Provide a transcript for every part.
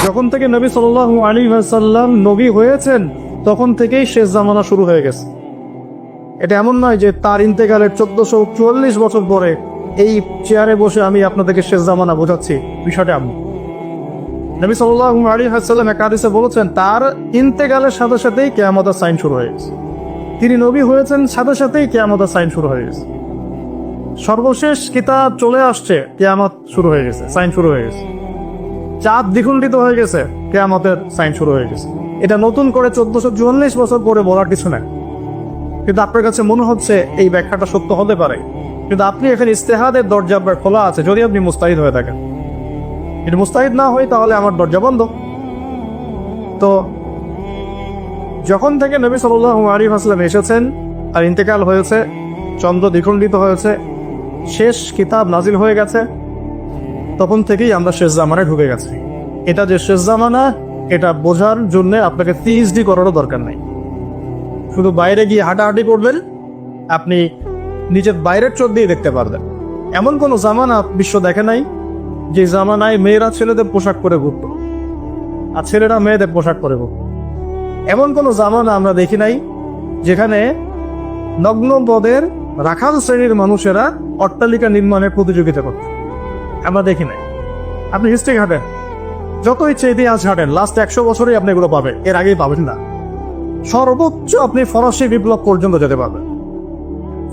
যখন থেকে নবী সাল্লাল্লাহু আলাইহি ওয়াসাল্লাম নবী হয়েছেন তখন থেকেই শেষ জামানা শুরু হয়ে গেছে। এটা এমন নয় যে তার ইন্তেকালের 1444 বছর পরে এই চেয়ারে বসে আমি আপনাদেরকে শেষ জামানা বোঝাচ্ছি, বিষয়টা এমন। নবী সাল্লাল্লাহু আলাইহি ওয়াসাল্লাম এক হাদিসে বলেছেন তার ইন্তেকালের সাথে সাথেই কিয়ামতের সাইন শুরু হয়ে গেছে। তিনি নবী হয়েছেন সাথে সাথেই কিয়ামতের সাইন শুরু হয়ে গেছে। সর্বশেষ কিতাব চলে আসছে, কিয়ামত শুরু হয়ে গেছে, সাইন শুরু হয়ে গেছে। চাঁদ দ্বিখণ্ডিত হয়ে গেছে, কিয়ামতের সাইন শুরু হয়ে গেছে। এটা নতুন করে 1444 বছর পরে বলার কিছু নাই। কিন্তু আপনার কাছে মনে হচ্ছে এই ব্যাখ্যাটা সত্য হতে পারে, কিন্তু আপনি এখানে ইস্তেহাদের দরজা আপনার খোলা আছে যদি আপনি মুস্তাহিদ হয়ে থাকেন। যদি মুস্তাহিদ না হয় তাহলে আমার দরজা বন্ধ। তো যখন থেকে নবী সাল্লাল্লাহু আলাইহি ওয়াসাল্লাম এসেছেন আর ইন্তেকাল হয়েছে, চন্দ্র দ্বিখণ্ডিত হয়েছে, শেষ কিতাব নাজিল হয়ে গেছে, তখন থেকেই আমরা শেষ জামানায় ঢুকে গেছি। এটা যে শেষ জামানা এটা বোঝার জন্য আপনাকে পিএইচডি করারও দরকার নাই। শুধু বাইরে গিয়ে হাঁটাহাঁটি করবেন, আপনি নিজের বাইরের চোখ দিয়ে দেখতে পারবেন। এমন কোনো জামানা বিশ্ব দেখে নাই যে জামানায় মেয়েরা ছেলেদের পোশাক পরে ঘুরত আর ছেলেরা মেয়েদের পোশাক পরে ঘুরত। এমন কোনো জামানা আমরা দেখি নাই যেখানে নগ্ন পদের রাখাল শ্রেণীর মানুষেরা অট্টালিকা নির্মাণের প্রতিযোগিতা করত, আমরা দেখি নাই। আপনি হিস্ট্রি ঘাটেন, যত ইচ্ছে ইতিহাস ঘাটেন, লাস্ট 100 বছরেই আপনি এগুলো পাবেন, এর আগেই পাবেন না। সর্বোচ্চ আপনি ফরাসি বিপ্লব পর্যন্ত যেতে পারবেন,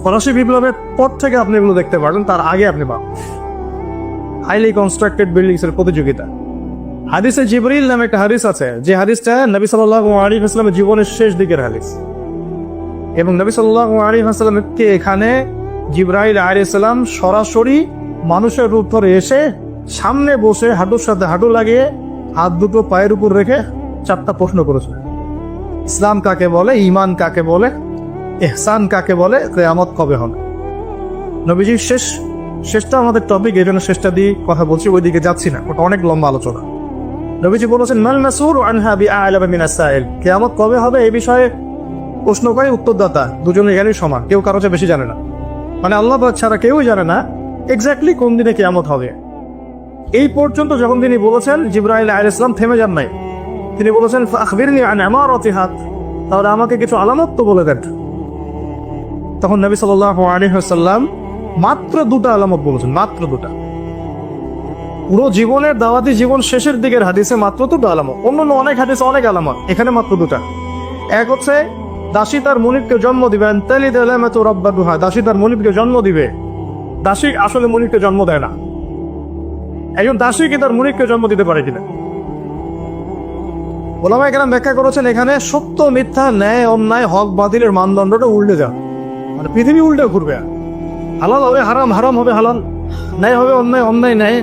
ফরাসি বিপ্লবের পর থেকে আপনি এগুলো দেখতে পারবেন, তার আগে আপনি পাবেন হাইলি কনস্ট্রাক্টেড বিল্ডিংস এর প্রতিযোগিতা। হাদিসে জিবরিল নামে একটা হাদিস আছে, যে হাদিসটা নবী সাল্লাল্লাহু আলাইহি ওয়াসাল্লামের জীবনের শেষ দিকের হাদিস। এবং নবী সাল্লাল্লাহু আলাইহি ওয়াসাল্লামকে এখানে জিবরাইল আলাইহিস সালাম সরাসরি মানুষের রূপ ধরে এসে সামনে বসে হাঁটুর সাথে হাঁটু লাগিয়ে হাত দুটো পায়ের উপর রেখে 4টা প্রশ্ন করেছে। ইসলাম কাকে বলে, ঈমান কাকে বলে, ইহসান কাকে বলে, কিয়ামত কবে হবে। নবীজির শেষটা আমাদের টপিক, এই জন্য শেষটা দিয়ে কথা বলছি, ওইদিকে যাচ্ছি না, ওটা অনেক লম্বা আলোচনা। নবীজি বলেছেন মাল মাসউলু আনহা বিআ'লামা মিনাস সাইল, কিয়ামত কবে হবে এই বিষয়ে প্রশ্নকারী উত্তরদাতা দুজনের জ্ঞানী সমান, কেউ কারো চেয়ে বেশি জানে না। মানে আল্লাহ পাক ছাড়া কেউই জানে না এক্স্যাক্টলি কোন দিনে কিয়ামত হবে। এই পর্যন্ত যখন তিনি বলেছেন, জিবরাইল আলাইহিস সালাম থেমে যান নাই, তিনি বলেছেন ফাখবিরনি আন আমারাতিহা, তাহলে আমাকে কিছু আলামত তো বলে দেন। তখন নবী সাল্লাল্লাহু আলাইহি ওয়াসাল্লাম মাত্র 2টা আলামত বলেছেন, মাত্র 2টা। পুরো জীবনের দাওয়াতি জীবন শেষের দিকের হাদিসে মাত্র 2টা আলামত, অন্য অনেক হাদিসে অনেক আলামত, এখানে মাত্র 2টা। এক হচ্ছে দাসী তার মনিবকে জন্ম দিবেন, তালিদ আলামাতু রাব্বাতুহা, দাসী তার মনিবকে জন্ম দিবে। দাসী আসলে মনিবকে জন্ম দেয় না, একজন দাসী কি তার মনিবকে জন্ম দিতে পারে কিনা? ওলামায়ে কেরাম ব্যাখ্যা করেছেন এখানে সত্য মিথ্যা, ন্যায় অন্যায়, হক বাতিলের মানদণ্ডটা উল্টে যাও, মানে পৃথিবী উল্টে ঘুরবে। হালাল হবে হারাম, হারাম হবে হালাল, ন্যায় হবে অন্যায়, অন্যায় ন্যায়,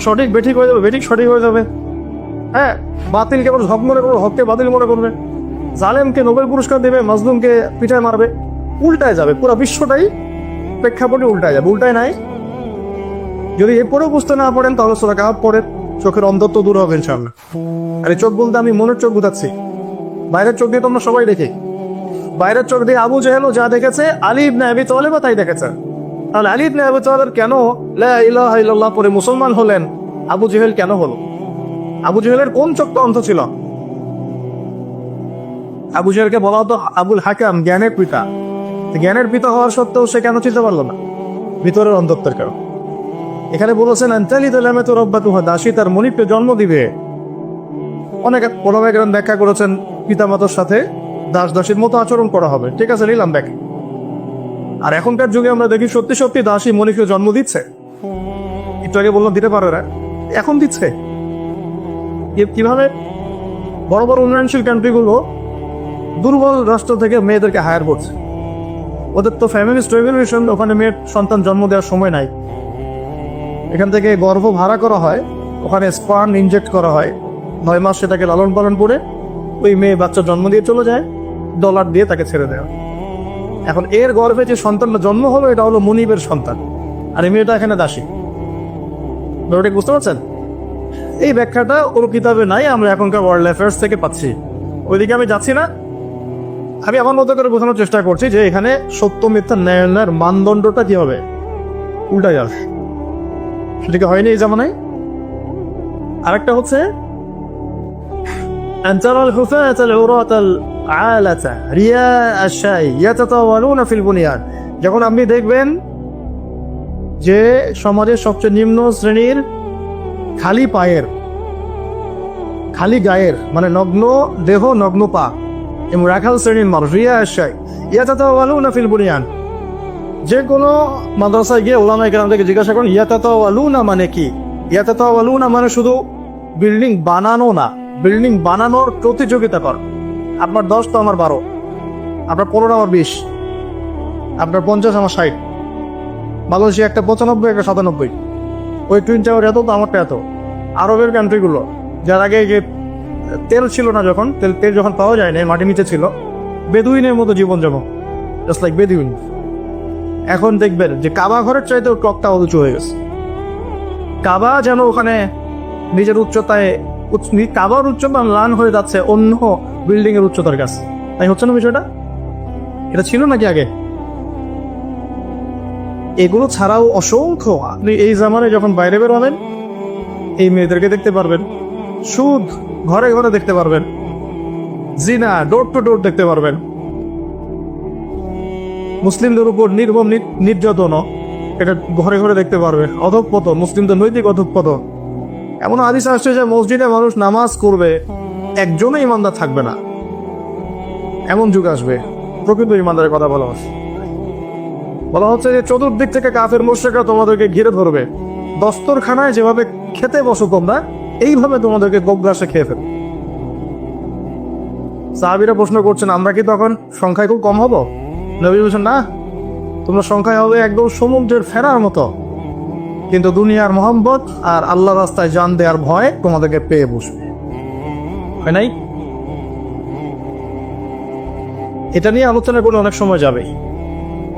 সঠিক বেঠিক হয়ে যাবে, বেঠিক সঠিক হয়ে যাবে। হ্যাঁ, বাতিলকে আবার হক মনে করবে, হককে বাতিল মনে করবে, জালেমকে নোবেল পুরস্কার দেবে, মাজলুমকে পিঠায় মারবে, উল্টায় যাবে। পুরো বিশ্বটাই প্রেক্ষাপটে উল্টায় যাবে, উল্টায় নাই। যদি এরপরেও বুঝতে না পারেন তাহলে সূরা কাহাফ পড়ে, চোখের অন্ধত্ব দূর হবে ইনশাআল্লাহ। আর এই চোখ বলতে আমি মনের চোখ বুঝাচ্ছি, বাইরের চোখ দিয়ে তো আমরা সবাই দেখি। বাইরের চোখ দিয়ে আবু জেহেলও যা দেখেছে, আলী ইবনে আবি তালেবও তাই দেখেছে। তাহলে আলী ইবনে আবি তালেব কেন লা ইলাহা ইল্লাল্লাহ পরে মুসলমান হলেন, আবু জেহেল কেন হলো? আবু জেহেলের কোন চোখটা অন্ধ ছিল? আবু জেহেলকে বলা হতো আবুল হাকাম, জ্ঞানের পিতা। জ্ঞানের পিতা হওয়ার সত্ত্বেও সে কেন চিনতে পারলো না? ভিতরের অন্ধত্বের কারণ। এখানে বলেছেন আনতালিদ আলামাতু রাব্বাতুহা, দাসী তার মনিবকে জন্ম দিবে। অনেক ওলামায়ে কেরাম ব্যাখ্যা করেছেন পিতামাতার সাথে দাস দাসীর মতো আচরণ করা হবে, ঠিক আছে, নিলাম ব্যাখ্যা। আর এখনকার যুগে আমরা দেখি সত্যি সত্যি দাসী মনিবকে জন্ম দিচ্ছে। একটু আগে বললাম দিতে পারে না, এখন দিচ্ছে। কিভাবে? বড় বড় উন্নয়নশীল কান্ট্রিগুলো দুর্বল রাষ্ট্র থেকে মেয়েদেরকে হায়ার করছে। ওদের তো ফ্যামিলিস্ট রেভলিউশন, ওখানে মেয়ের সন্তান জন্ম দেওয়ার সময় নাই। এখান থেকে গর্ভ ভাড়া করা হয়, ওখানে স্পার্ম ইনজেক্ট করা হয়, 9 মাস সেটাকে লালন পালন করে ওই মেয়ে বাচ্চা জন্ম দিয়ে চলে যায়, ডলার দিয়ে তাকে ছেড়ে দেওয়া। এখন এর গর্ভে যে সন্তানটা জন্ম হলো এটা হলো মনিবের সন্তান, আর এই মেয়েটা এখানে দাসী। ব্যাপারটা বুঝতে পারছেন? এই ব্যাখ্যাটা ওর কিতাবে নাই, আমরা এখনকার ওয়ার্ল্ড অ্যাফেয়ার্স থেকে পাচ্ছি। ওইদিকে আমি যাচ্ছি না, আমি আমার মতো করে বোঝানোর চেষ্টা করছি যে এখানে সত্য মিথ্যা ন্যায় অন্যায়ের মানদণ্ডটা কি হবে, উল্টা যাবে। সেটাকে হয়নি এই জামানায়। আরেকটা হচ্ছে أن ترى الحفاة العراة العالة رياء الشاي يتطاولون في البنيان। যখন আপনি দেখবেন যে সমাজের সবচেয়ে নিম্ন শ্রেণীর খালি পায়ের, খালি গায়ের, মানে নগ্ন দেহ নগ্ন পা এবং রাখাল শ্রেণীর মানুষ, রিয়া আশাই ইয়াতাতাওয়ালুনা ফিল বুনিয়ান। যে কোনো মাদ্রাসায় গিয়ে ওলামায়ে কেরাম থেকে জিজ্ঞাসা করেন ইয়াতাতাওয়ালুনা মানে কি। ইয়াতাতাওয়ালুনা মানে শুধু বিল্ডিং বানানো না, বিল্ডিং বানানোর প্রতিযোগিতা কর। আপনার 10 তো আমার 12, আপনার 15 আমার 20, আপনার 50 আমার 60, মালয়েশিয়া একটা 95 একটা 97, ওই টুইন টাওয়ার এত তো আমারটা এত। আরবের কান্ট্রিগুলো যার আগে যে তেল ছিল না, যখন তেল যখন পাওয়া যায় না, মাটির নিচে ছিল, বেদুইনের মতো জীবনযাপন, জাস্ট লাইক বেদুইন। এখন দেখবেন যে কাবা ঘরের চাইতেও টকটা উঁচু হয়ে গেছে। কাবা যেন ওখানে নিজের উচ্চতায়, কাবার উচ্চতা ম্লান হয়ে যাচ্ছে অন্য বিল্ডিং এর উচ্চতার কাছে। তাই হচ্ছে না বিষয়টা? এটা ছিল নাকি আগে? এগুলো ছাড়াও অসংখ্য, আপনি এই জামানায় যখন বাইরে বের হবেন এই মেয়েদেরকে দেখতে পারবেন, সুদ ঘরে ঘরে দেখতে পারবেন, জিনা ডোর টু ডোর দেখতে পারবেন, মুসলিমদের উপর নির্মম নির্যাতন এটা ঘরে ঘরে দেখতে পারবে, অধঃপতন, মুসলিমদের নৈতিক অধঃপতন। এমন হাদিস আসছে যে মসজিদে মানুষ নামাজ করবে, একজনও ইমানদার থাকবে না, এমন যুগ আসবে। প্রকৃত ইমানদারের কথা বলা হচ্ছে যে চতুর্দিক থেকে কাফের মুশরিকরা তোমাদেরকে ঘিরে ধরবে, দস্তরখানায় যেভাবে খেতে বসো তোমরা, এইভাবে তোমাদেরকে গোগ্রাসে খেয়ে ফেলবে। সাহাবীরা প্রশ্ন করছেন, আমরা কি তখন সংখ্যায় খুব কম হব? নবী বলছেন, না, তোমরা সংখ্যায় হবে একদম সমুদ্রের ফেরার মতো, কিন্তু দুনিয়ার মোহাম্মত আর আল্লাহ রাস্তায় জান দেওয়ার ভয় তোমাদেরকে পেয়ে বসবে। হয় নাই? এটা নিয়ে আলোচনা করলে অনেক সময় যাবে,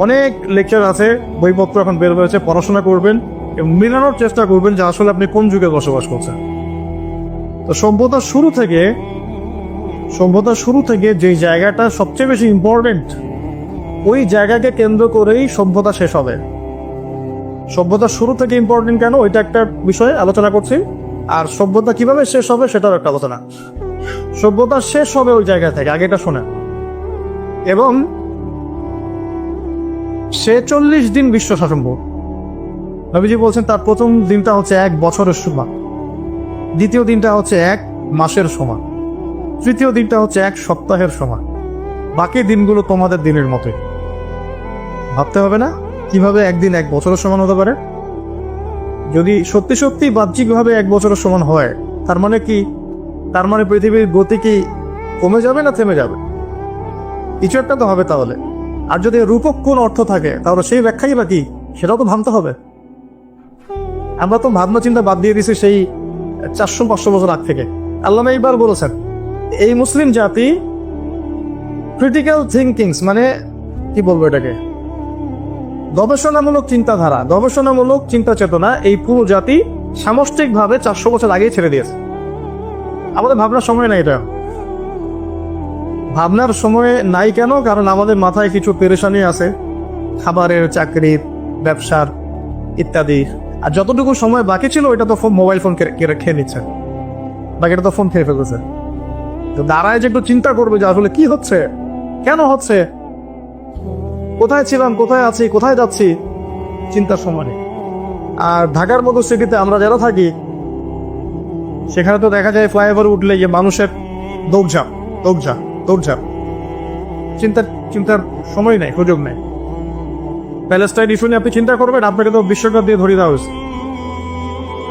অনেক লেকচার আছে, বইপত্র এখন বের হয়েছে, পড়াশোনা করবেন এবং মিলানোর চেষ্টা করবেন যে আসলে আপনি কোন যুগে বসবাস করছেন। তো সভ্যতার শুরু থেকে যে জায়গাটা সবচেয়ে বেশি ইম্পর্টেন্ট, ওই জায়গাকে কেন্দ্র করেই সভ্যতা শেষ হবে। সভ্যতার শুরু থেকে ইম্পর্টেন্ট কেন, ওইটা একটা বিষয়ে আলোচনা করছি। আর সভ্যতা কিভাবে শেষ হবে সেটাও একটা আলোচনা। সভ্যতা শেষ হবে ওই জায়গা থেকে, আগেটা শোনেন। এবং 46 দিন বিশ্ব শাসন করবে। নবীজি বলছেন তার প্রথম দিনটা হচ্ছে 1 বছরের সমান, দ্বিতীয় দিনটা হচ্ছে 1 মাসের সমান, তৃতীয় দিনটা হচ্ছে 1 সপ্তাহের সমান, বাকি দিনগুলো তোমাদের দিনের মতোই। ভাবতে হবে না কিভাবে একদিন 1 বছরের সমান হতে পারে? যদি সত্যি সত্যি বাহ্যিকভাবে 1 বছরের সমান হয়, তার মানে কি? তার মানে পৃথিবীর গতি কি কমে যাবে না থেমে যাবে? কিছু একটা তো হবে তাহলে। আর যদি রূপক কোন অর্থ থাকে তাহলে সেই ব্যাখ্যাই বা কি, সেটাও তো ভাবতে হবে। আমরা তো ভাবনা চিন্তা বাদ দিয়ে দিছি সেই 400-500 বছর আগ থেকে। আল্লামা ইকবাল বলেছেন, এই মুসলিম জাতি ক্রিটিক্যাল থিঙ্কিংস, মানে কি বলবো এটাকে, গবেষণামূলক চিন্তাধারা, গবেষণামূলক চিন্তা চেতনা, এই পুরো জাতি সামষ্টিকভাবে 400 বছর আগেই ছেড়ে দিয়েছে। আমাদের ভাবনার সময় নাই। এটা ভাবনার সময় নাই কেন? কারণ আমাদের মাথায় কিছু পেরেশানি আছে, খাবারের, চাকরির, ব্যবসার ইত্যাদি। আর যতটুকু সময় বাকি ছিল ওইটা তো মোবাইল ফোন খেয়ে নিচ্ছে, বাকিটা তো ফোন খেয়ে ফেলতেছে। তো দাঁড়ায় যে একটু চিন্তা করবে যে আসলে কি হচ্ছে, কেন হচ্ছে, কোথায় ছিলাম, কোথায় আছি, কোথায় যাচ্ছি, চিন্তার সময় নেই। আর ঢাকার মতো সিটিতে আমরা যারা থাকি, সেখানে তো দেখা যায় ফ্লাইওভার উঠলে যে মানুষের দৌড়ঝাঁপ, চিন্তার সময় নেই, সুযোগ নেই। প্যালেস্টাইন ইস্যু নিয়ে আপনি চিন্তা করবেন, আপনাকে তো বিশ্বকাপ দিয়ে ধরিয়ে দেওয়া হয়েছে।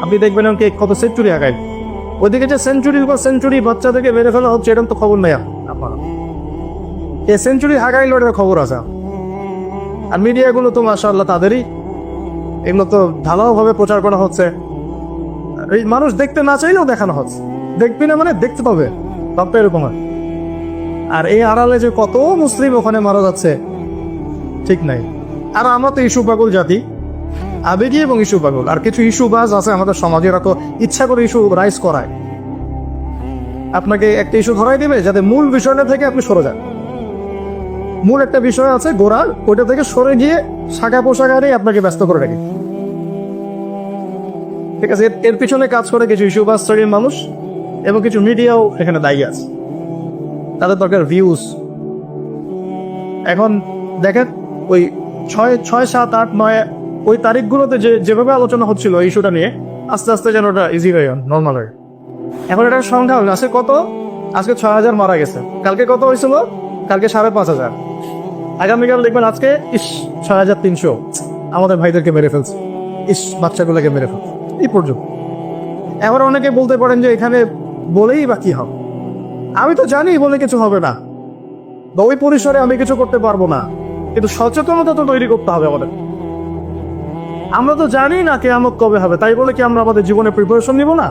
আপনি দেখবেন কে কত সেঞ্চুরি আগায়, ওইদিকে যে সেঞ্চুরি বাচ্চাদেরকে মেরে ফেলা হচ্ছে, এরকম তো খবর নেই আপনার। এ সেঞ্চুরি হাগাইল, এটার খবর আছে। আর মিডিয়াগুলো তো মাশাআল্লাহ তাদেরই, এগুলো তো ঢালাওভাবে প্রচার করা হচ্ছে। এই মানুষ দেখতে না চাইলেও দেখানো হচ্ছে, দেখবি না মানে দেখতে পাবে, ভাবটা এরকম। আর এই আড়ালে যে কত মুসলিম ওখানে মারা যাচ্ছে ঠিক নাই। আর আমরা তো ইস্যু পাগল জাতি, আবেগী এবং ইস্যু পাগল। আর কিছু ইস্যু বাজ আছে আমাদের সমাজে, এরা তো ইচ্ছা করে ইস্যু রাইজ করায়। আপনাকে একটা ইস্যু ধরাই দিবে যাতে মূল বিষয়টা থেকে আপনি সরে যান। মূল একটা বিষয় আছে গোড়ার, ওইটা থেকে সরে গিয়ে শাখা পোশাকারে আপনাকে ব্যস্ত করে রাখে। ঠিক আছে, এর পিছনে কাজ করে কিছু ইস্যু বাস্তবের মানুষ এবং কিছু মিডিয়াও এখানে দায়ী আছে, তাদের দরকার ভিউজ। এখন দেখেন ওই 6, 7, 8, 9 ওই তারিখগুলোতে যেভাবে আলোচনা হচ্ছিল এই ইস্যুটা নিয়ে, আস্তে আস্তে যেন ওটা ইজি হয়ে গেল, নর্মাল হয়ে। এখন এটার সংখ্যা আজকে কত? আজকে 6,000 মারা গেছে। কালকে কত হয়েছিল? কালকে 5,500। আগামীকাল দেখবেন আজকে 6,300 আমাদের ভাইদেরকে মেরে ফেলছে, বাচ্চাগুলোকে মেরে ফেলছে এই পর্যন্ত। এবার অনেকে বলতে পারেন যে এখানে বলেই বা কি হবে, আমি তো জানি বলে কিছু হবে না, বা ওই পরিসরে আমি কিছু করতে পারবো না, কিন্তু সচেতনতা তো তৈরি করতে হবে আমাদের। আমরা তো জানি না কিয়ামত কবে হবে, তাই বলে কি আমরা আমাদের জীবনে প্রিপারেশন নিব না?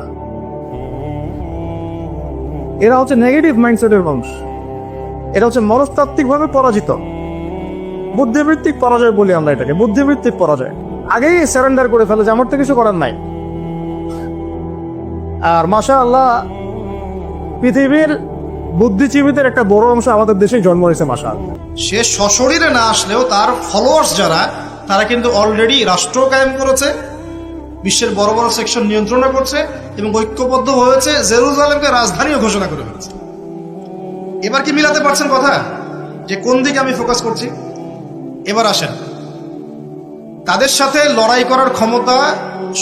এরা হচ্ছে নেগেটিভ মাইন্ডসেটের মানুষ, এটা হচ্ছে মনস্তাত্ত্বিকভাবে পরাজিত, বুদ্ধিবৃত্তিক পরাজয় বলি আমরা এটাকে, বুদ্ধিবৃত্তিক পরাজয়। আগেই সারেন্ডার করে ফেলে যে আমার তো কিছু করার নাই। আর মাশাআল্লাহ পৃথিবীর বুদ্ধিজীবীদের একটা বড় অংশ আমাদের দেশেই জন্ম হয়েছে মাশাআল্লাহ। সে সশরীরে না আসলেও তার ফলোয়ার্স যারা, তারা কিন্তু অলরেডি রাষ্ট্র কায়েম করেছে, বিশ্বের বড় বড় সেকশন নিয়ন্ত্রণ করছে এবং ঐক্যবদ্ধ হয়েছে, জেরুজালেমকে রাজধানীও ঘোষণা করে ফেলেছে। এবার কি মিলাতে পারছেন কথা যে কোন দিকে আমি ফোকাস করছি? এবার আসেন, তাদের সাথে লড়াই করার ক্ষমতা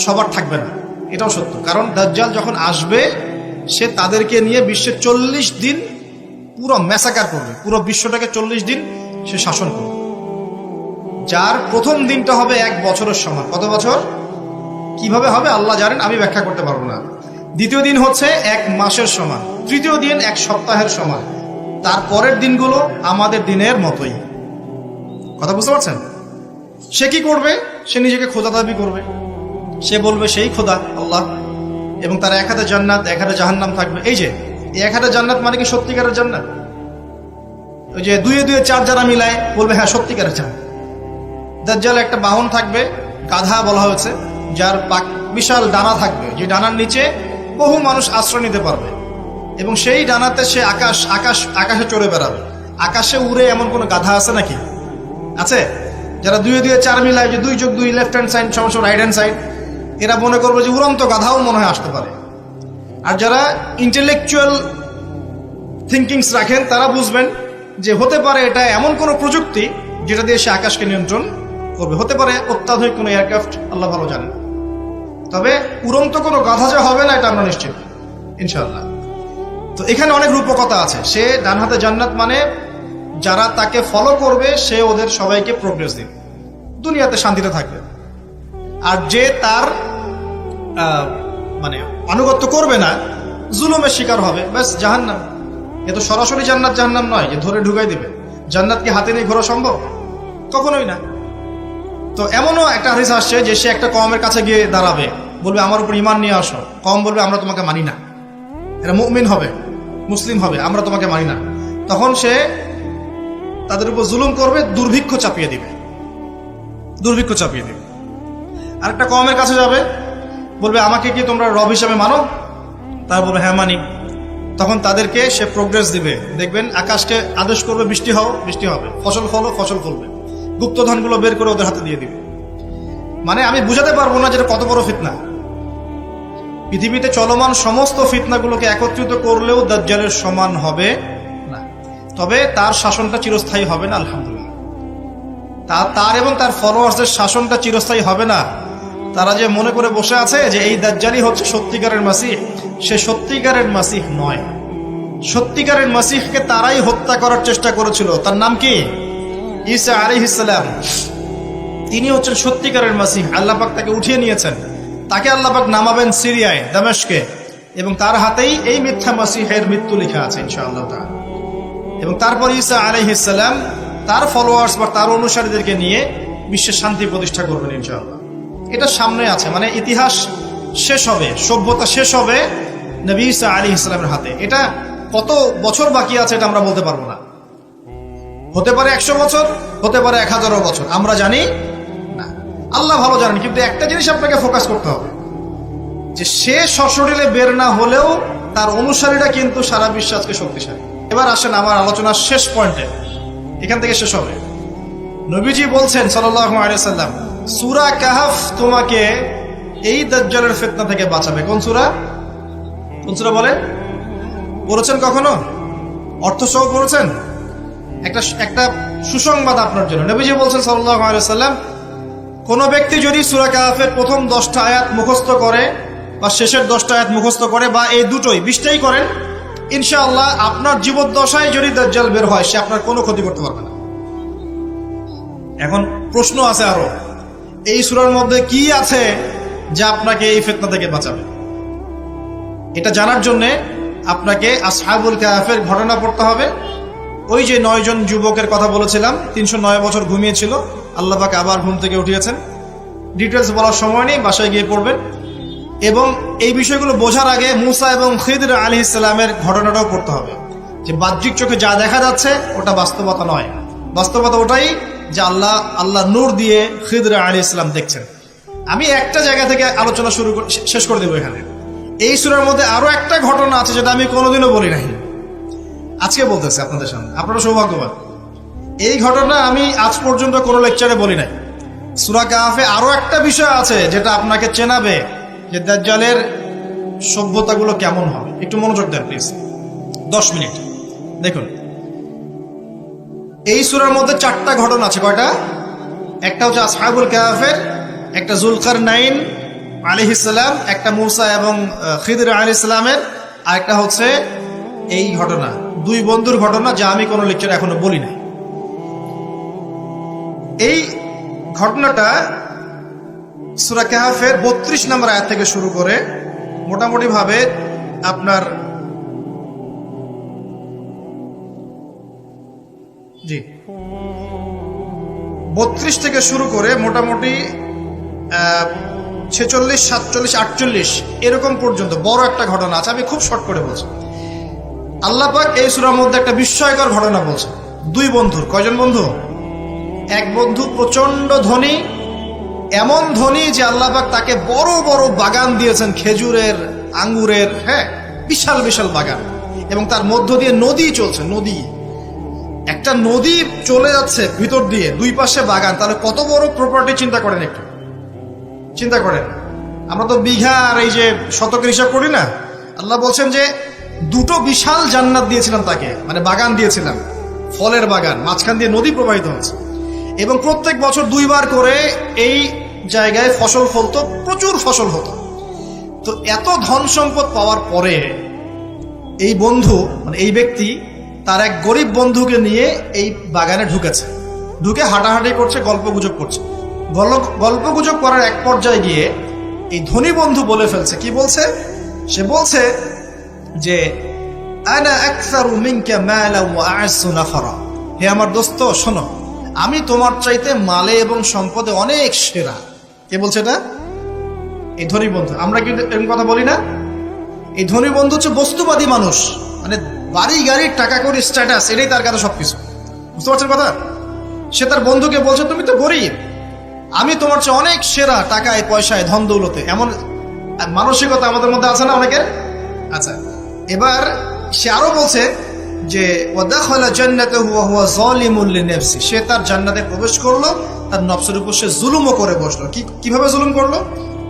সবার থাকবে না, এটাও সত্য। কারণ দাজ্জাল যখন আসবে সে তাদেরকে নিয়ে বিশ্বের 40 দিন পুরো ম্যাসাকার করবে, পুরো বিশ্বটাকে 40 দিন সে শাসন করবে, যার প্রথম দিনটা হবে 1 বছরের সমান। কত বছর? কিভাবে হবে আল্লাহ জানেন, আমি ব্যাখ্যা করতে পারবো না। দ্বিতীয় দিন হচ্ছে 1 মাসের সমান, তৃতীয় দিন 1 সপ্তাহের সমান, তারপরের দিনগুলো আমাদের দিনের মতোই। কথা বুঝতে পারছেন? সে কি করবে? সে নিজেকে খোদা দাবি করবে, সে বলবে সেই খোদা আল্লাহ, এবং তার 1 হাতে জান্নাত 1 হাতে জাহান্নাম থাকবে। এই যে 1 হাতে জান্নাত মানে কি সত্যিকারের জান্নাত? ওই যে 2 2 4 যারা মিলায় বলবে হ্যাঁ সত্যিকারের জান্নাত। দাজ্জাল একটা বাহন থাকবে, গাধা বলা হয়েছে, যার বিশাল ডানা থাকবে, যে ডানার নিচে বহু মানুষ আশ্রয় নিতে পারবে, এবং সেই ডানাতে সে আকাশে চড়ে বেড়াবে। আকাশে উড়ে এমন কোন গাধা আছে নাকি? আছে? যারা 2 2 4 মিলায়, যে 2 + 2 লেফট হ্যান্ড সাইড সমস্যা রাইট হ্যান্ড সাইড, এরা মনে করবে যে উড়ন্ত গাধাও মনে হয় আসতে পারে। আর যারা ইন্টেলেকচুয়াল থিঙ্কিংস রাখেন তারা বুঝবেন যে হতে পারে এটা এমন কোন প্রযুক্তি যেটা দিয়ে সে আকাশকে নিয়ন্ত্রণ করবে। হতে পারে অত্যাধুনিক কোনো এয়ারক্রাফট, আল্লাহ ভালো জানেন। তবে উড়ন্ত কোনো গাধা যে হবে না এটা আমরা নিশ্চিত ইনশাআল্লাহ। তো এখানে অনেক রূপকথা আছে। সে ডান হাতে জান্নাত মানে যারা তাকে ফলো করবে সে ওদের সবাইকে প্রোগ্রেস দিবে, দুনিয়াতে শান্তিতে থাকবে। আর যে তার মানে আনুগত্য করবে না, জুলুমের শিকার হবে, ব্যাস জাহান্নাম। এ তো সরাসরি জান্নাত জাহান্নাম নয় যে ধরে ঢুকাই দিবে। জান্নাত কি হাতে নিয়ে ঘোরা সম্ভব? কখনোই না। তো এমনও একটা হাদিস আসছে যে সে একটা কওমের কাছে গিয়ে দাঁড়াবে, বলবে আমার উপর ঈমান নিয়ে আসো। কওম বলবে আমরা তোমাকে মানি না, এরা মুমিন হবে, মুসলিম হবে, আমরা তোমাকে মানি না। তখন সে তাদের উপর জুলুম করবে, দুর্ভিক্ষ চাপিয়ে দিবে, দুর্ভিক্ষ চাপিয়ে দিবে। আরেকটা কওমের কাছে যাবে, বলবে আমাকে কি তোমরা রব হিসাবে মানো? তারা বলবে হ্যাঁ মানি। তখন তাদেরকে সে প্রোগ্রেস দিবে, দেখবেন আকাশকে আদেশ করবে বৃষ্টি হও, বৃষ্টি হবে, ফসল ফলো, ফসল ফলবে, গুপ্তধনগুলো বের করে ওদের হাতে দিয়ে দিবে। মানে আমি বুঝাতে পারবো না যেটা কত বড় ফিতনা। পৃথিবীতে চলমান সমস্ত ফিতনাগুলোকে একত্রিত করলেও দাজ্জালের সমান হবে না। তবে তার শাসনটা চিরস্থায়ী হবে না, আলহামদুলিল্লাহ। তার এবং তার ফলোয়ার্সদের শাসনটা চিরস্থায়ী হবে না। তারা যে মনে করে বসে আছে যে এই দাজ্জালই হচ্ছে সত্যিকারের মাসিহ, সে সত্যিকারের মাসিহ নয়। সত্যিকারের মাসিহকে তারাই হত্যা করার চেষ্টা করেছিল। তার নাম কি? ঈসা আলাইহিস সালাম। তিনি হচ্ছেন সত্যিকারের মাসিহ। আল্লাহ পাক তাকে উঠিয়ে নিয়েছেন, তাকে আল্লাহ পাক নামাবেন সিরিয়ায়, দামেস্কে, এবং তার হাতেই এই মিথ্যা মাসিহের মৃত্যু লেখা আছে ইনশাআল্লাহ তাআলা। এবং তারপর ঈসা আলাইহিস সালাম তার ফলোয়ার্স বা তার অনুসারীদেরকে নিয়ে বিশ্বের শান্তি প্রতিষ্ঠা করবেন ইনশাআল্লাহ। এটা সামনে আছে, মানে ইতিহাস শেষ হবে, সভ্যতা শেষ হবে নবী ঈসা আলাইহিস সালামের হাতে। এটা কত বছর বাকি আছে এটা আমরা বলতে পারবো না। হতে পারে 100 বছর, হতে পারে 1000 বছর, আমরা জানি না, আল্লাহ ভালো জানেন। কিন্তু একটা জিনিস আপনাকে ফোকাস করতে হবে, যে সে সশরীরে বের না হলেও তার অনুসারীরা কিন্তু সারা বিশ্বে আজকে শক্তিশালী। এবার আসেন আমার আলোচনার শেষ পয়েন্টে, এখান থেকে শেষ হবে। নবীজি বলছেন সাল্লাল্লাহু আলাইহি ওয়াসাল্লাম, সূরা কাহফ তোমাকে এই দাজ্জালের ফিতনা থেকে বাঁচাবে। কোন সূরা? কোন সূরা বলে? পড়েছেন কখনো? অর্থ সহ পড়েছেন? একটা সুসংবাদ আপনার জন্য। নবীজি বলছেন সাল্লাল্লাহু আলাইহি ওয়াসাল্লাম, কোন ব্যক্তি যদি সূরা কাহফের প্রথম 10টা আয়াত মুখস্থ করে বা শেষের 10টা আয়াত মুখস্থ করে বা এই দুটোই 20টাই করেন, ইনশাআল্লাহ আপনার জীবদ্দশায় যদি দাজ্জাল বের হয় সে আপনার কোনো ক্ষতি করতে পারবে না। এখন প্রশ্ন আছে আরো, এই সূরার মধ্যে কি আছে যা আপনাকে এই ফিতনা থেকে বাঁচাবে? এটা জানার জন্য আপনাকে আসহাবুল কাহফের ঘটনা পড়তে হবে। ওই যে 9 জন যুবকের কথা বলেছিলাম, 309 বছর ঘুমিয়েছিল, আল্লাহ পাক আবার ঘুম থেকে উঠিয়েছেন। ডিটেলস বলার সময় নেই, বাসায় গিয়ে পড়বেন। এবং এই বিষয়গুলো বোঝার আগে মুসা এবং খিদর আলাইহিস সালামের ঘটনাটাও পড়তে হবে, যে বাহ্যিক চোখে যা দেখা যাচ্ছে ওটা বাস্তবতা নয়। বাস্তবতা ওটাই যে আল্লাহ নূর দিয়ে খিদর আলাইহিস সালাম দেখছেন। আমি একটা জায়গা থেকে আলোচনা শেষ করে দেবো এখানে। এই সূরার মধ্যে আরো একটা ঘটনা আছে যেটা আমি কোনোদিনও বলি নাই, আজকে বলতেছি আপনাদের সামনে। আপনারা সৌভাগ্যবান, এই ঘটনা আমি আজ পর্যন্ত কোনো লেকচারে বলি নাই। সূরা কাহফে আরো একটা বিষয় আছে যেটা আপনাকে চেনাবে যে দাজ্জালের সভ্যতাগুলো কেমন হবে। একটু মনোযোগ দেন প্লিজ, 10 মিনিট দেখুন। এই সূরার মধ্যে 4টা ঘটনা আছে। কয়টা? একটা হচ্ছে আসহাবুল কাহফের, একটা যুলকারনাইন আলাইহিস সালাম, একটা মুসা এবং খিদর আলাইহিস সালামের, আর একটা হচ্ছে এই ঘটনা, 2 বন্ধুর ঘটনা, যা আমি কোনো লেকচারে এখনো বলি নাই। এই ঘটনাটা সূরা কাহফের 32 নম্বর আয়াত থেকে শুরু করে মোটামুটি ভাবে আপনার 32 থেকে শুরু করে মোটামুটি 46, 47, 48 এরকম পর্যন্ত বড় একটা ঘটনা আছে। আমি খুব শর্ট করে বলছি। আল্লাহ পাক এই সূরার মধ্যে একটা বিস্ময়কর ঘটনা বলছে। 2 বন্ধুর, কয়জন বন্ধু? এক বন্ধু প্রচন্ড ধনী, এমন ধনী যে আল্লাহ পাক তাকে বড় বড় বাগান দিয়েছেন, খেজুরের, আঙ্গুরের, হ্যাঁ, বিশাল বিশাল বাগান। এবং তার মধ্য দিয়ে নদী চলছে। নদী, একটা নদী চলে যাচ্ছে ভিতর দিয়ে, 2 পাশে বাগান। তাহলে কত বড় প্রপার্টি চিন্তা করেন, একটু চিন্তা করেন। আমরা তো বিঘা আর এই যে শতকের হিসাব করি না। আল্লাহ বলছেন যে 2টো বিশাল জান্নাত দিয়েছিলাম তাকে, মানে বাগান দিয়েছিলাম, ফলের বাগান, মাঝখান দিয়ে নদী প্রবাহিত হচ্ছে। এবং প্রত্যেক বছর 2 বার করে এই জায়গায় ফসল ফলতো, প্রচুর ফসল হতো। তো এত ধন সম্পদ পাওয়ার পরে এই বন্ধু, মানে এই ব্যক্তি, তার এক গরিব বন্ধুকে নিয়ে এই বাগানে ঢুকেছে। ঢুকে হাঁটাহাঁটি করছে, গল্পগুজব করছে। গল্পগুজব করার এক পর্যায়ে গিয়ে এই ধনী বন্ধু বলে ফেলছে। কি বলছে? সে বলছে যে আনা আকসারু মিনকা মালা ওয়া আ'আসু নাফারা। হে আমার দোস্ত শোনো, আমি তোমার চাইতে মালে এবং সম্পদে অনেক সেরা। কে বলছে এটা? এই ধনী বন্ধু। আমরা কি এরকম কথা বলি না? এই ধনী বন্ধু হচ্ছে বস্তুবাদী মানুষ, মানে বাড়ি গাড়ি, টাকা কড়ি, স্ট্যাটাস, এটাই তার কাছে সবকিছু। বুঝতে পারছেন কথা? সে তার বন্ধুকে বলছে তুমি তো গরিব, আমি তোমার চেয়ে অনেক সেরা টাকায়, পয়সায়, ধন দৌলতে। এমন মানসিকতা আমাদের মধ্যে আছে না অনেকের? আচ্ছা, এবার সে আরো বলছে যে ওয়াদাখালা জান্নাতাহু ওয়া হুয়া যালিমুন লিনাফসি। সে তার জান্নাতে প্রবেশ করলো, তার নফসের উপর সে জুলুমও করে বসলো। কিভাবে জুলুম করলো?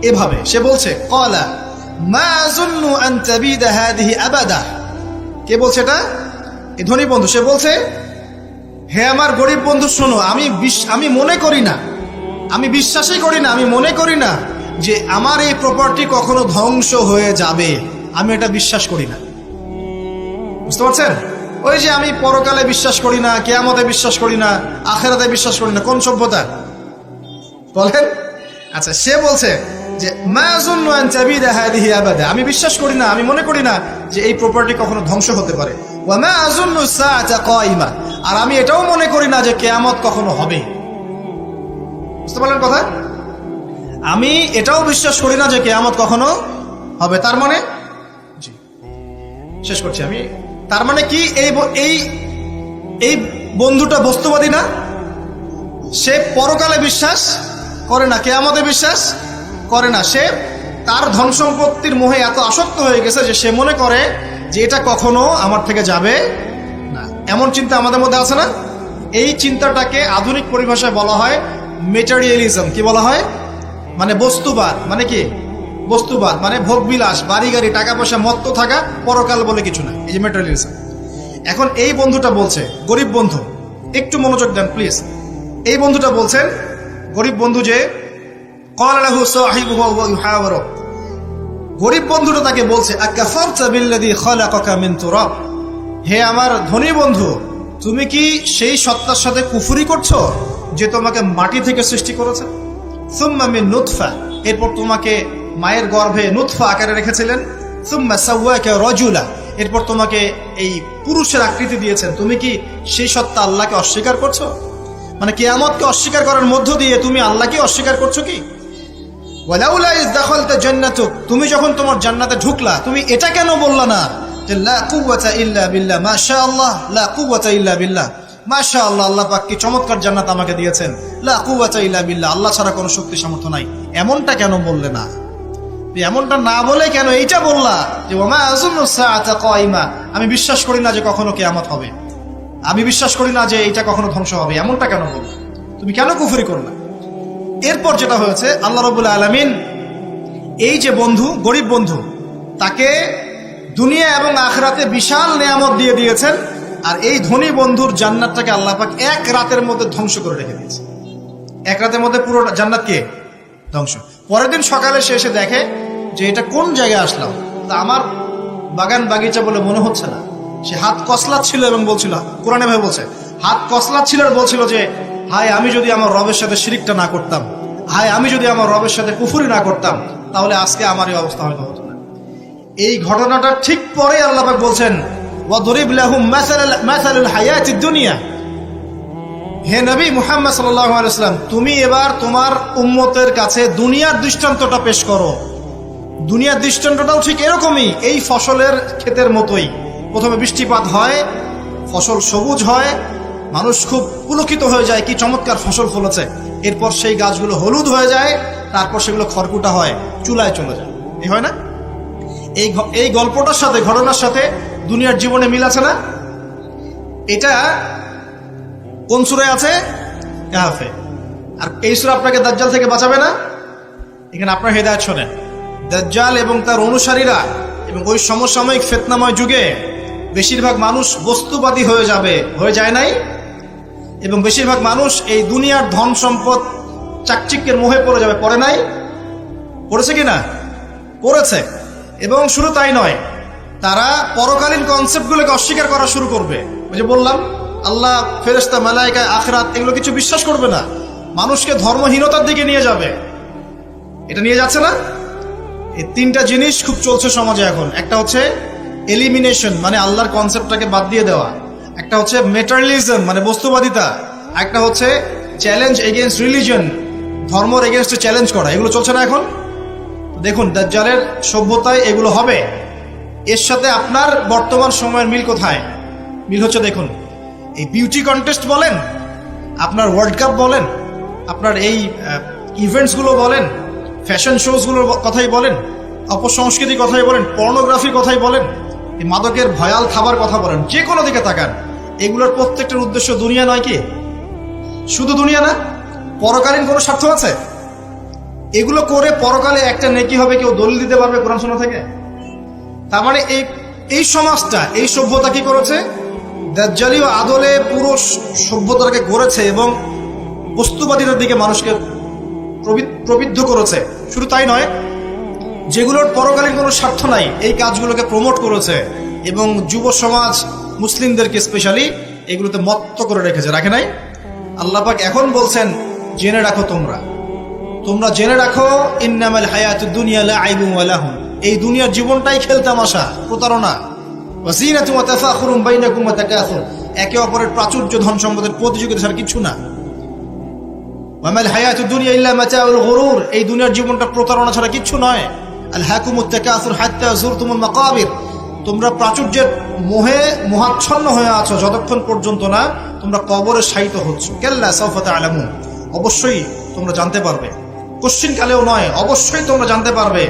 এভাবে সে বলছে ক্বালা মা আযুন্নু আন তাবিদা হাদিহি আবাদা। কে বলছে এটা? এই ধনী বন্ধু। সে বলছে, হে আমার গরিব বন্ধু শোনো, আমি মনে করি না, আমি বিশ্বাসই করি না, আমি মনে করি না যে আমার এই প্রপার্টি কখনো ধ্বংস হয়ে যাবে। আমি এটা বিশ্বাস করি না। বুঝতে পারছেন? ওই যে আমি পরকালে বিশ্বাস করি না, কিয়ামতে বিশ্বাস করি না, আখিরাতে বিশ্বাস করি না। কোন সভ্যতা বলেন? আচ্ছা, সে বলছে যে মা আযুন্নু আন তাবিদা হাদিহি আবাদা। আমি বিশ্বাস করি না, আমি মনে করি না যে এই প্রপার্টি কখনো ধ্বংস হতে পারে। ওয়া মা আযুন্নু সাআতা কায়িমা। আর আমি এটাও মনে করি না যে কিয়ামত কখনো হবে। বুঝতে পারলেন কথা? আমি এটাও বিশ্বাস করি না যে কিয়ামত কখনো হবে। তার মানে, জি শেষ করছি আমি, তার মানে কি এই বন্ধুটা বস্তুবাদী না? সে পরকালে বিশ্বাস করে না, কিয়ামতে বিশ্বাস করে না। সে তার ধন সম্পত্তির মোহে এত আসক্ত হয়ে গেছে যে সে মনে করে যে এটা কখনো আমার থেকে যাবে না। এমন চিন্তা আমাদের মধ্যে আছে না? এই চিন্তাটাকে আধুনিক পরিভাষায় বলা হয় মেটেরিয়ালিজম। কি বলা হয়? মানে বস্তুবাদ। মানে কি? বস্তুবাদ মানে ভোগবিলাস, বাড়ি গাড়ি, টাকা পয়সা, মত্ত থাকা, পরকাল বলে কিছু না, এই যে ম্যাটেরিয়ালিজম। এখন এই বন্ধুটা বলছে, গরিব বন্ধু, একটু মনোযোগ দেন প্লিজ। এই বন্ধুটা বলছেন, গরিব বন্ধু যে ক্বালা লাহু সাহিবুহু ওয়া ইউহাওয়ারু, গরিব বন্ধুটা তাকে বলছে আকাফারতা বিল্লাযী খালাকাকা মিন তুরাব, হে আমার ধনী বন্ধু, তুমি কি সেই সত্তার সাথে কুফরি করছো যে তোমাকে মাটি থেকে সৃষ্টি করেছে? সুম্মা মিন নুতফা, এরপর তোমাকে মায়ের গর্ভে নুতফা আকারে রেখেছিলেন। সুম্মা সাওয়াকা রাজুলা, এরপর তোমাকে এই পুরুষের আকৃতি দিয়েছেন। তুমি কি সেই সত্তা আল্লাহকে অস্বীকার করছো? মানে কিয়ামতকে অস্বীকার করার মধ্য দিয়ে তুমি আল্লাহকে অস্বীকার করছো কি? ওয়ালাউলা ইয দাখালতা জান্নাতুক, তুমি যখন তোমার জান্নাতে ঢুকলা তুমি এটা কেন বললা না যে লা কুওয়াতা ইল্লা বিল্লাহ, মাশাআল্লাহ, লা কুওয়াতা ইল্লা বিল্লাহ, মাশাআল্লাহ, আল্লাহ পাক কি চমৎকার জান্নাত আমাকে দিয়েছেন, লা কুওয়াতা ইল্লা বিল্লাহ, আল্লাহ ছাড়া কোনো শক্তি সামর্থ্য নাই, এমনটা কেন বললে না? এমনটা না বলে কেন এইটা বললা যে ওয়া মা আযুন্নু সাআতা কায়িমা, আমি বিশ্বাস করি না যে কখনো কিয়ামত হবে, আমি বিশ্বাস করি না যে এটা কখনো ধ্বংস হবে, এমনটা কেন বললা? তুমি কেন কুফরি করলা? এরপর যেটা হয়েছে, আল্লাহ রাব্বুল আলামিন এই যে বন্ধু, গরিব বন্ধু, তাকে দুনিয়া এবং আখিরাতে বিশাল নেয়ামত দিয়ে দিয়েছেন, আর এই ধনী বন্ধুর জান্নাতটাকে আল্লাহ পাক এক রাতের মধ্যে ধ্বংস করে রেখে দিয়েছে। এক রাতের মধ্যে পুরো জান্নাতকে ধ্বংস। পরের দিন সকালে সে এসে দেখে যে এটা কোন জায়গায় আসলাম, তা আমার বাগান বাগিচা বলে মনে হচ্ছে না। সে হাত কসলাচ্ছিল এবং বলছিল, কোরআনে ভাবে বলছে, হাত কসলাচ্ছিল আর বলছিল যে হায় আমি যদি আমার রবের সাথে শিরিকটা না করতাম, হায় আমি যদি আমার রবের সাথে কুফরি না করতাম, তাহলে আজকে আমার এই অবস্থা হয়তো হতো না। এই ঘটনাটা ঠিক পরে আল্লাহ পাক বলছেন ওয়াদরিব লাহুম মাসালুল হায়াতিদ দুনিয়া, হে নবী মুহাম্মদ সাল্লাল্লাহু আলাইহি ওয়াসাল্লাম, তুমি এবার তোমার উম্মতের কাছে দুনিয়ার দৃষ্টান্তটা পেশ করো। দুনিয়ার দৃষ্টান্তটাও ঠিক এরকমই, এই ফসলের ক্ষেতের মতোই। প্রথমে বৃষ্টিপাত হয়, ফসল সবুজ হয়, মানুষ খুব পুলকিত হয়ে যায়, কি চমৎকার ফসল ফলেছে। এরপর সেই গাছগুলো হলুদ হয়ে যায়, তারপর সেগুলো খড়কুটা হয়, চুলায় চলে যায়। এই হয় না? এই গল্পটার সাথে, ঘটনার সাথে দুনিয়ার জীবনে মিল আছে না? এটা কোন সূরায় আছে? কাহফে। আর এই সূরা আপনাকে দাজ্জাল থেকে বাঁচাবে না? এখানে আপনার হেদায়েত শোনেন। দাজ্জাল এবং তার অনুসারীরা এবং ওই সমসাময়িক ফিতনাময় যুগে বেশিরভাগ মানুষ বস্তুবাদী হয়ে যাবে, হয়ে যায় নাই? এবং বেশিরভাগ মানুষ এই দুনিয়ার ধন সম্পদ চাকচিক্যের মোহে পড়ে যাবে, পড়ে নাই? পড়েছে কি না? পড়েছে। এবং শুধু তাই নয়, তারা পরকালীন কনসেপ্টগুলোকে অস্বীকার করা শুরু করবে। ওই যে বললাম, আল্লাহ, ফেরেশতা, মালায়েকা, আখিরাত এগুলো কিছু বিশ্বাস করবে না, মানুষকে ধর্মহীনতার দিকে নিয়ে যাবে। এটা নিয়ে যাচ্ছে না? এই তিনটা জিনিস খুব চলছে সমাজে এখন। একটা হচ্ছে এলিমিনেশন, মানে আল্লাহর কনসেপ্টটাকে বাদ দিয়ে দেওয়া। একটা হচ্ছে মেটারিয়ালিজম, মানে বস্তুবাদিতা। একটা হচ্ছে চ্যালেঞ্জ এগেইনস্ট রিলিজন, ধর্মের এগেইনস্টে চ্যালেঞ্জ করা। এগুলো চলছে না এখন? দেখুন, দাজ্জালের সভ্যতায় এগুলো হবে। এর সাথে আপনার বর্তমান সময়ের মিল কোথায়? মিল হচ্ছে, দেখুন, এই বিউটি কন্টেস্ট বলেন, আপনার ওয়ার্ল্ড কাপ বলেন, আপনার এই ইভেন্টসগুলো বলেন, ফ্যাশন শোজগুলোর কথাই বলেন, অপসংস্কৃতির কথাই বলেন, পর্নোগ্রাফির কথাই বলেন, এই মাদকের ভয়াল খাবার কথা বলেন, যে কোনো দিকে তাকান, এগুলোর প্রত্যেকটার উদ্দেশ্য দুনিয়া নয় কি? শুধু দুনিয়া না, পরকালীন কোনো স্বার্থ আছে? এগুলো করে পরকালে একটা নেকি হবে, কেউ দলিল দিতে পারবে কোরআন শোনা থেকে? তার মানে এই সমাজটা, এই সভ্যতা কি করেছে? দাজ্জালীয় আদলে পুরো সভ্যতাকে গড়েছে এবং বস্তুবাদীদের দিকে মানুষকে প্রবৃদ্ধ করেছে। শুধু তাই নয়, যেগুলোর পরকালীন কোনো স্বার্থ নাই এই কাজগুলোকে প্রমোট করেছে এবং যুব সমাজ, মুসলিমদেরকে স্পেশালি এগুলোতে মত্ত করে রেখেছে, রাখে নাই? আল্লাহ পাক এখন বলছেন, জেনে রাখো, তোমরা জেনে রাখো, ইন্নামাল হায়াতুদ দুনিয়া লাইবুন ওয়া লাহু, এই দুনিয়ার জীবনটাই খেলতামাশা, প্রতারণা। ওয়া যিনাতুন ওয়া তাফাখুরুন বাইনাকুম ওয়া তাকাসুর, একে অপরের প্রাচুর্য, ধন সম্পদের প্রতিযোগিতা ছাড়া কিছু না। ওয়া মাল হায়াতুদ দুনিয়া ইল্লা মাতাউল গুরুর, এই দুনিয়ার জীবনটা প্রতারণা ছাড়া কিছু নয়। আলহাকুমুত তাকাসুর হাত্তা যুরতুমুল মাকাবির, তোমরা প্রাচুর্যের মোহে মোহাচ্ছন্ন হয়ে আছো যতক্ষণ পর্যন্ত না তোমরা কবরে শায়িত হচ্ছ। কাল্লা সাওফা তা'লামুন, অবশ্যই তোমরা জানতে পারবে, কোশ্চিন কালেও নয়, অবশ্যই তোমরা জানতে পারবে।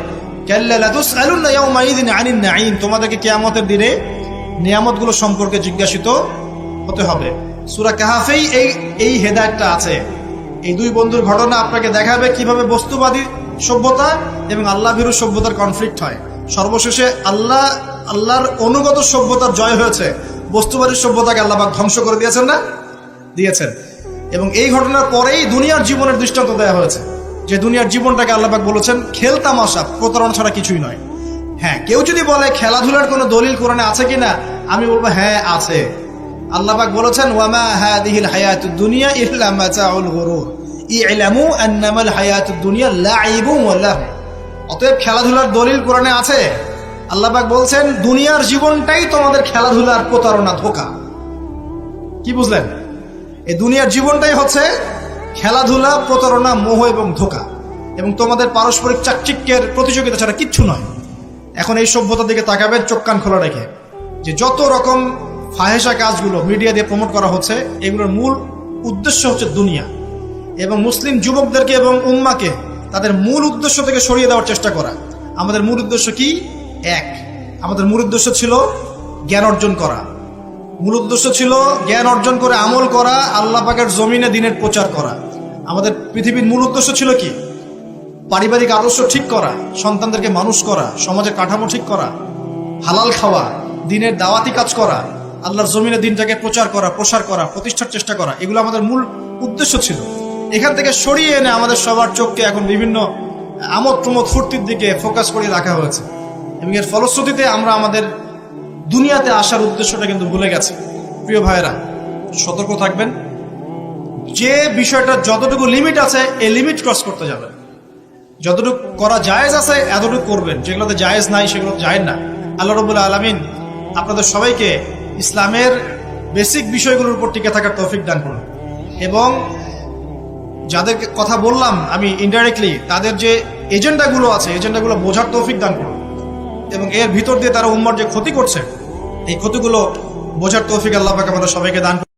কাল্লা লাতুসআলুনা ইয়াওমা ইযিন আনিন নাঈম, তোমাদেরকে কিয়ামতের দিনে নিয়ামতগুলো সম্পর্কে জিজ্ঞাসিত হতে হবে। সূরা কাহফেই এই হেদায়েতটা আছে। এই দুই বন্ধুর ঘটনা আপনাকে দেখাবে কিভাবে বস্তুবাদী সভ্যতা এবং আল্লাহ ভীরু সভ্যতার কনফ্লিক্ট হয়। সর্বশেষে আল্লাহর অনুগত সভ্যতার জয় হয়েছে, বস্তুবাদী সভ্যতাকে আল্লাহ পাক ধ্বংস করে দিয়েছেন না? দিয়েছেন। এবং এই ঘটনার পরেই দুনিয়ার জীবনের দৃষ্টান্ত দেওয়া হয়েছে, যে দুনিয়ার জীবনটাকে আল্লাহ পাক বলেছেন খেল তামাশা, প্রতারণা ছাড়া কিছুই নয়। হ্যাঁ, কেউ যদি বলে খেলাধুলার কোনো দলিল কোরআনে আছে কিনা, আমি বলবো হ্যাঁ আছে। আল্লাহ পাক বলেছেন ওয়ামা হাদিহিল হায়াতুদ দুনিয়া ইল্লা মাতাউল গুরুর ইলামু আন্নামাল হায়াতুদ দুনিয়া লাইবুন ওয়া লাহু। অতএব খেলাধুলার দলিল কোরআনে আছে। আল্লাহ পাক বলছেন দুনিয়ার জীবনটাই তোমাদের খেলাধুলার প্রতারণা, ধোঁকা। কি বুঝলেন? এই দুনিয়ার জীবনটাই হচ্ছে খেলাধুলা, প্রতারণা, মোহ এবং ধোঁকা, এবং তোমাদের পারস্পরিক চাকচিক্যের প্রতিযোগিতা ছাড়া কিচ্ছু নয়। এখন এই সভ্যতার দিকে তাকাবেন চোখ কান খোলা রেখে, যে যত রকম ফাহেসা কাজগুলো মিডিয়া দিয়ে প্রমোট করা হচ্ছে, এগুলোর মূল উদ্দেশ্য হচ্ছে দুনিয়া, এবং মুসলিম যুবকদেরকে এবং উম্মাকে তাদের মূল উদ্দেশ্য থেকে সরিয়ে দেওয়ার চেষ্টা করা। আমাদের মূল উদ্দেশ্য কি? এক, আমাদের মূল উদ্দেশ্য ছিল জ্ঞান অর্জন করা। মূল উদ্দেশ্য ছিল জ্ঞান অর্জন করে আমল করা, আল্লাহ পাকের জমিনে দ্বীনের প্রচার করা। আমাদের পৃথিবীর মূল উদ্দেশ্য ছিল কি? পারিবারিক আদর্শ ঠিক করা, সন্তানদেরকে মানুষ করা, সমাজের কাঠামো ঠিক করা, হালাল খাওয়া, দ্বীনের দাওয়াতি কাজ করা, আল্লাহর জমিনে দ্বীনটাকে প্রচার করা, প্রসার করা, প্রতিষ্ঠার চেষ্টা করা। এগুলো আমাদের মূল উদ্দেশ্য ছিল। এখান থেকে সরিয়ে এনে আমাদের সবার চোখকে এখন বিভিন্ন আমোদ প্রমোদ ফুর্তির দিকে ফোকাস করে রাখা হয়েছে, এবং এর ফলশ্রুতিতে আমরা আমাদের দুনিয়াতে আসার উদ্দেশ্যটা কিন্তু ভুলে গেছি। প্রিয় ভাইয়েরা, সতর্ক থাকবেন। যে বিষয়টা যতটুকু লিমিট আছে, এই লিমিট ক্রস করতে যাবেন। যতটুকু করা জায়েজ আছে এতটুকু করবেন, যেগুলোতে জায়েজ নাই সেগুলো জায়েজ না। আল্লাহ রাব্বুল আলামিন আপনাদের সবাইকে ইসলামের বেসিক বিষয়গুলোর উপর টিকে থাকার তৌফিক দান করুন, এবং যাদের কথা বললাম আমি ইনডাইরেক্টলি, তাদের যে এজেন্ডাগুলো আছে, এজেন্ডাগুলো বোঝার তৌফিক দান করুন, এবং এর ভিতর দিয়ে তারা উম্মার যে ক্ষতি করছে, এই ক্ষতিগুলো বোঝার তৌফিক আল্লাহ পাক আমাদের সবাইকে দান করুন।